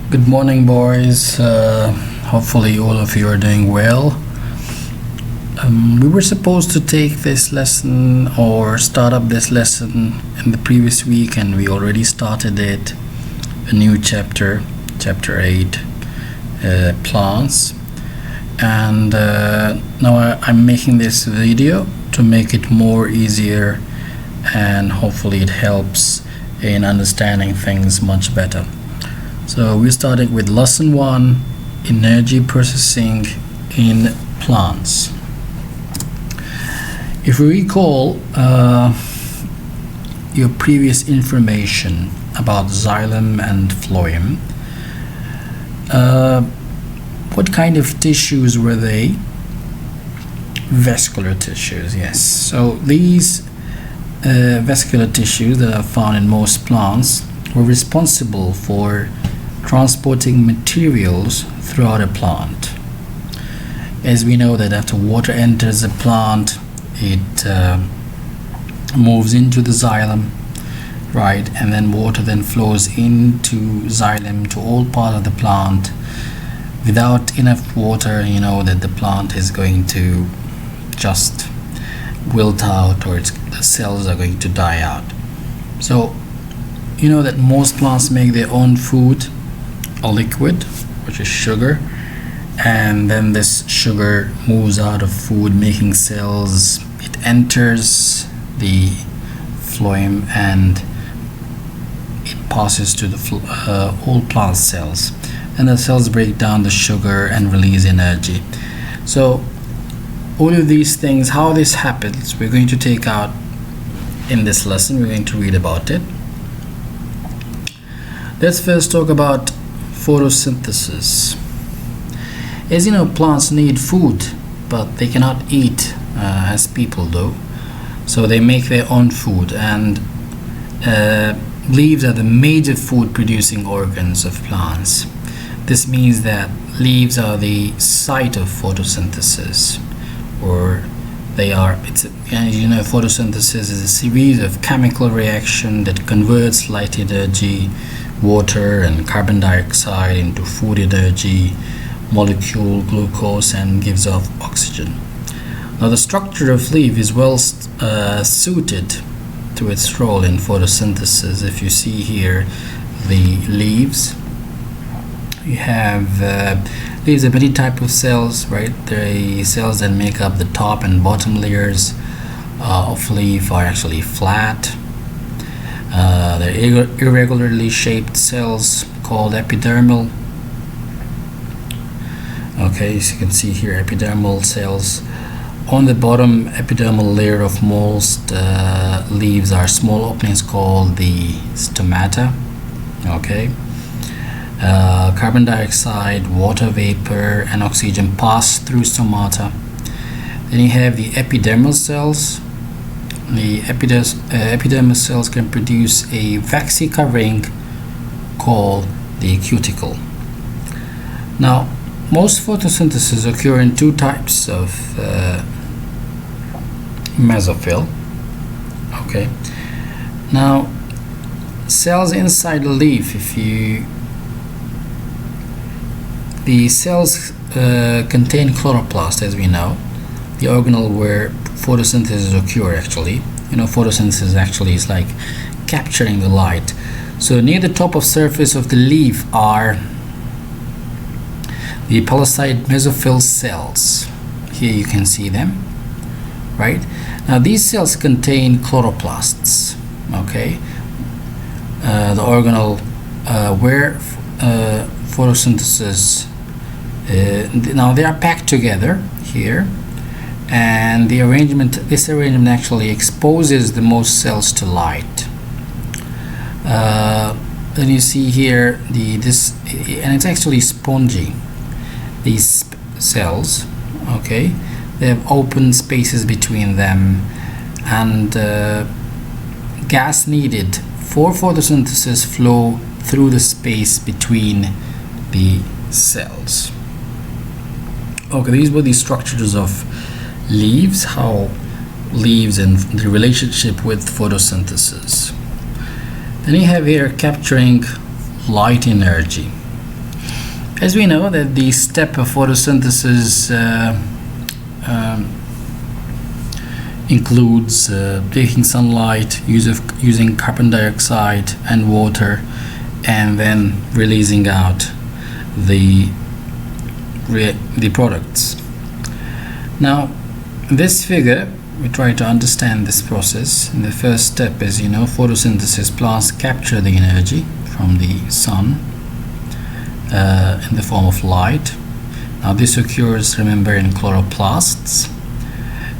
Good morning, boys. Hopefully all of you are doing well. We were supposed to take this lesson or start up this lesson in the previous week, and we already started it. A new chapter 8, plants. And now I'm making this video to make it more easier, and hopefully it helps in understanding things much better. So we're starting with lesson 1, energy processing in plants. If we recall your previous information about xylem and phloem, what kind of tissues were they? Vascular tissues, yes. So these vascular tissues that are found in most plants were responsible for transporting materials throughout a plant. As we know that after water enters a plant, it moves into the xylem, right, and then water then flows into xylem to all parts of the plant. Without enough water, you know that the plant is going to just wilt out, or the cells are going to die out. So you know that most plants make their own food, a liquid, which is sugar, and then this sugar moves out of food, making cells. It enters the phloem and it passes to the all plant cells, and the cells break down the sugar and release energy. So all of these things, how this happens, we're going to take out in this lesson. We're going to read about it. Let's first talk about photosynthesis. As you know, plants need food, but they cannot eat as people do. So they make their own food, and leaves are the major food producing organs of plants. This means that leaves are the site of photosynthesis, or they are, photosynthesis is a series of chemical reaction that converts light energy, water and carbon dioxide, into food energy, molecule glucose, and gives off oxygen. Now the structure of leaf is well suited to its role in photosynthesis. If you see here the leaves, you have leaves are many types of cells, right? The cells that make up the top and bottom layers of leaf are actually flat. They're irregularly shaped cells called epidermal. Okay, so you can see here epidermal cells. On the bottom epidermal layer of most leaves are small openings called the stomata. Okay, carbon dioxide, water vapor, and oxygen pass through stomata. Then you have the epidermal cells. The epidermal cells can produce a waxy covering called the cuticle. Now, most photosynthesis occur in two types of mesophyll. Okay. Now, cells inside the leaf, the cells contain chloroplast, as we know, the organelle where photosynthesis occur. Actually, photosynthesis actually is like capturing the light. So near the top of surface of the leaf are the palisade mesophyll cells. Here you can see them, right? Now these cells contain chloroplasts. Okay, the organelle where photosynthesis. Now they are packed together here. And this arrangement actually exposes the most cells to light. Then you see here and it's actually spongy. These cells, okay, they have open spaces between them, and gas needed for photosynthesis flow through the space between the cells. Okay, these were the structures of leaves, how leaves and the relationship with photosynthesis. Then you have here capturing light energy. As we know that the step of photosynthesis includes taking sunlight, using carbon dioxide and water, and then releasing out the products. Now, this figure, we try to understand this process. And the first step is, photosynthesis. Plants capture the energy from the sun in the form of light. Now, this occurs, remember, in chloroplasts.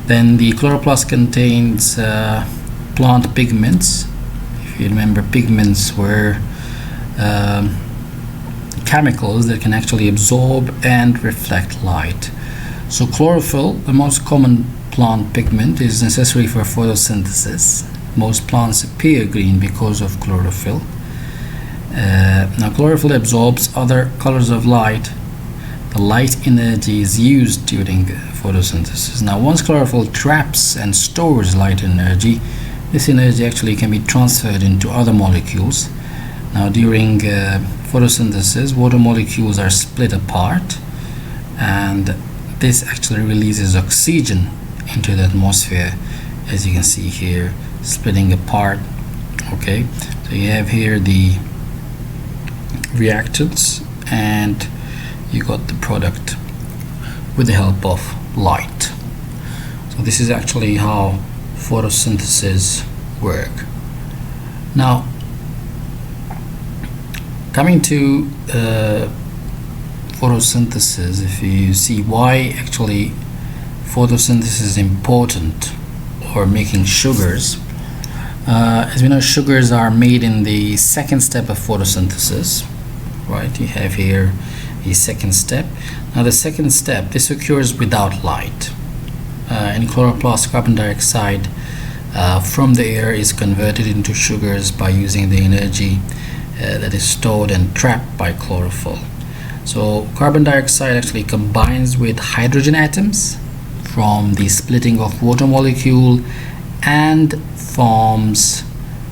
Then the chloroplast contains plant pigments. If you remember, pigments were chemicals that can actually absorb and reflect light. So chlorophyll, the most common plant pigment, is necessary for photosynthesis. Most plants appear green because of chlorophyll. Now chlorophyll absorbs other colors of light. The light energy is used during photosynthesis. Now once chlorophyll traps and stores light energy, this energy actually can be transferred into other molecules. Now during photosynthesis, water molecules are split apart, and this actually releases oxygen into the atmosphere, as you can see here, splitting apart. Okay, so you have here the reactants, and you got the product with the help of light. So this is actually how photosynthesis work. Now, coming to photosynthesis, if you see why actually photosynthesis is important, or making sugars. As we know, sugars are made in the second step of photosynthesis, right? You have here the second step. Now the second step, this occurs without light. In chloroplast, carbon dioxide from the air is converted into sugars by using the energy that is stored and trapped by chlorophyll. So carbon dioxide actually combines with hydrogen atoms from the splitting of water molecule and forms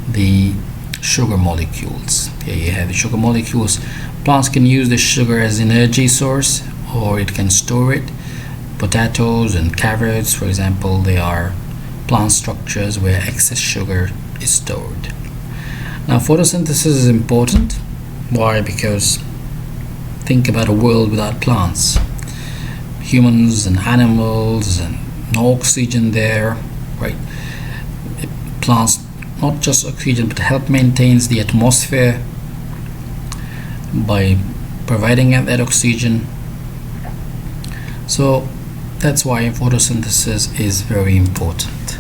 the sugar molecules. Here you have the sugar molecules. Plants can use the sugar as energy source, or it can store it. Potatoes and carrots, for example, they are plant structures where excess sugar is stored. Now photosynthesis is important. Why? Because think about a world without plants. Humans and animals, and no oxygen there, right? Plants, not just oxygen, but help maintains the atmosphere by providing that oxygen. So that's why photosynthesis is very important.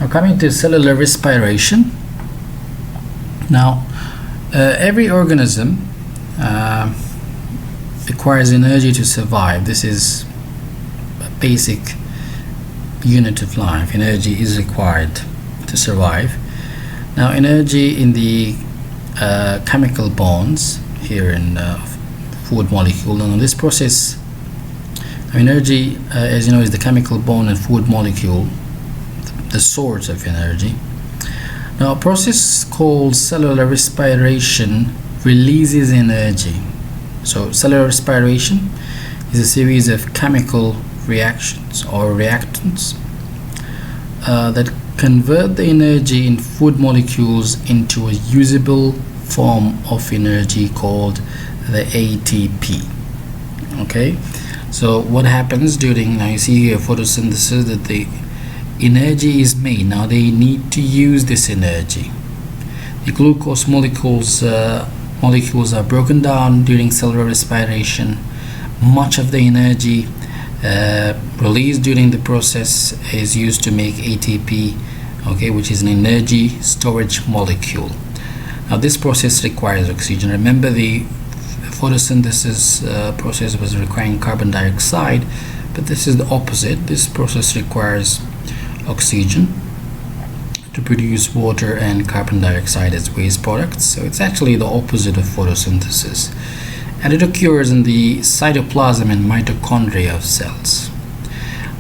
Now coming to cellular respiration. Now every organism requires energy to survive. This is a basic unit of life. Energy is required to survive. Now energy in the chemical bonds here in food molecule, and this process, energy, as you know, is the chemical bond and food molecule, the source of energy. Now a process called cellular respiration releases energy. So cellular respiration is a series of chemical reactions or reactants that convert the energy in food molecules into a usable form of energy called the ATP. Okay, so what happens during, now you see here photosynthesis, that the energy is made. Now they need to use this energy. The glucose molecules are broken down during cellular respiration. Much of the energy released during the process is used to make ATP, okay, which is an energy storage molecule. Now this process requires oxygen. Remember, the photosynthesis process was requiring carbon dioxide, but this is the opposite. This process requires oxygen to produce water and carbon dioxide as waste products. So it's actually the opposite of photosynthesis, and it occurs in the cytoplasm and mitochondria of cells.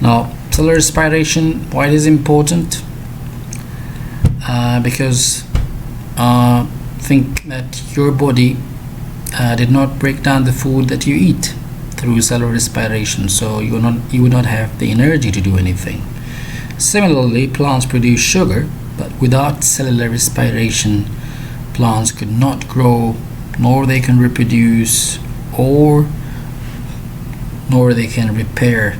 Now cellular respiration, why it is important? Because think that your body did not break down the food that you eat through cellular respiration, so you would not have the energy to do anything. Similarly, plants produce sugar, but without cellular respiration, plants could not grow, nor they can reproduce, nor they can repair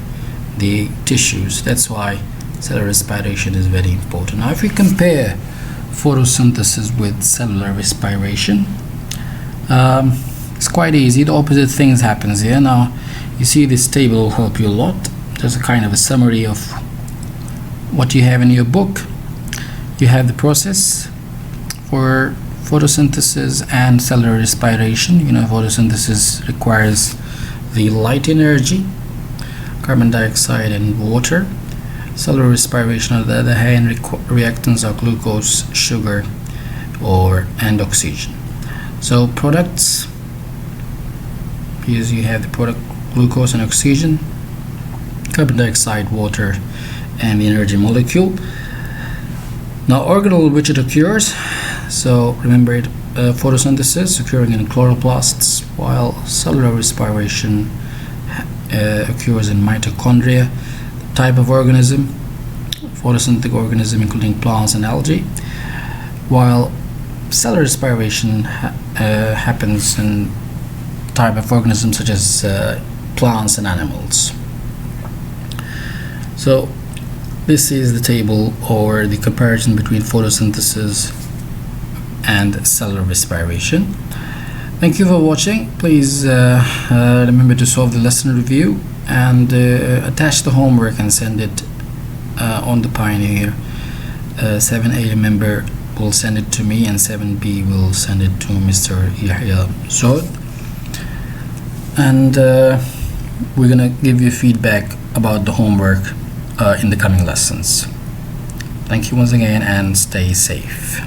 the tissues. That's why cellular respiration is very important. Now, if we compare photosynthesis with cellular respiration, it's quite easy. The opposite things happens here. Now, you see this table will help you a lot. There's a kind of a summary of what you have in your book. You have the process for photosynthesis and cellular respiration. Photosynthesis requires the light energy, carbon dioxide and water. Cellular respiration, on the other hand, reactants are glucose, sugar, and oxygen. So products, here you have the product glucose and oxygen, carbon dioxide, water, and the energy molecule. Now, organelle in which it occurs, so remember it, photosynthesis occurring in chloroplasts, while cellular respiration occurs in mitochondria. The type of organism, photosynthetic organism including plants and algae, while cellular respiration happens in type of organisms such as plants and animals. So this is the table or the comparison between photosynthesis and cellular respiration. Thank you for watching. Please remember to solve the lesson review and attach the homework and send it on the Pioneer. 7A member will send it to me and 7B will send it to Mr. Yahya Zod, and we're gonna give you feedback about the homework in the coming lessons. Thank you once again and stay safe.